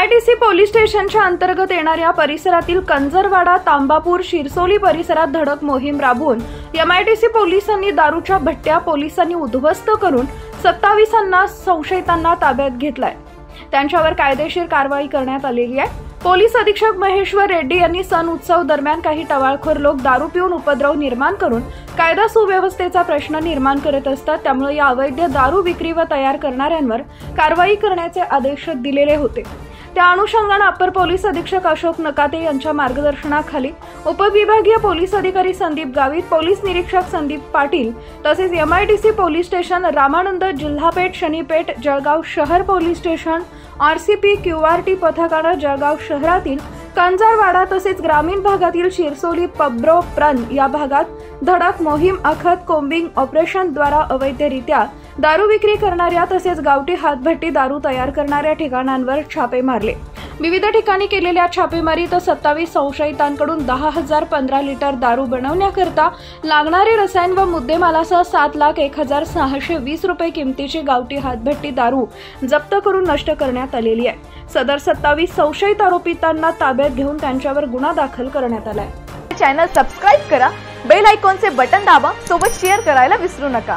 MIDC police स्टेशनच्या अंतर्गत येणाऱ्या परिसरातील कंजरवाडा, तांबापूर, शिरसोली परिसरात धडक मोहीम राबवून MIDC पोलिसांनी दारूच्या भट्ट्या पोलिसांनी उद्ध्वस्त करून 27 संशयितांना ताब्यात घेतलाय। त्यांच्यावर कायदेशीर कारवाई करण्यात आलेली आहे। पोलीस अधीक्षक महेश्वर रेड्डी यांनी सण उत्सव दरम्यान काही टवाळखोर लोक दारू पिऊन उपद्रव निर्माण करून कायदा सुव्यवस्थेचा प्रश्न निर्माण करत असतात, त्यामुळे या अवैध दारू विक्री व तयार करणाऱ्यांवर कारवाई करण्याचे आदेश दिलेले होते। त्या अनुषंगाने अपर पोलीस अधीक्षक अशोक नकाते यांच्या मार्गदर्शनाखाली उपविभागीय पोलीस अधिकारी संदीप गावित, पोलीस निरीक्षक संदीप पाटील तसेच MIDC police station, Ramanand Jilhapeth, Shanipeth, Jalgaon शहर पोलीस स्टेशन, RCP QRT पथकाने जळगाव शहरातील कंजरवाडा तसेच ग्रामीण भागातील शिरसोली, पब्रो, प्रन या भागात धडक मोहीम आखत कोम्बिंग ऑपरेशन द्वारा अवैधरित्या दारू विक्री करणाऱ्या तसेच गावठी हातभट्टी दारू तयार करणाऱ्या ठिकाणांवर छापे मारले। विविध ठिकाणी केलेल्या छापेमारीत 27 संशयितांकडून 10,015 लिटर दारू बनवण्याकरता लागणारे रसायन व मुद्देमालासह 7,01,620 रुपये किमतीची गावठी हातभट्टी दारू जप्त करून नष्ट करण्यात आलेली आहे। सदर 27 संशयित आरोपितांना ताब्यात घेऊन त्यांच्यावर गुन्हा दाखल करण्यात आलाय। चॅनल सबस्क्राइब करा, बेल आयकॉनचे बटन दाबा, सोबत शेअर करायला विसरू नका।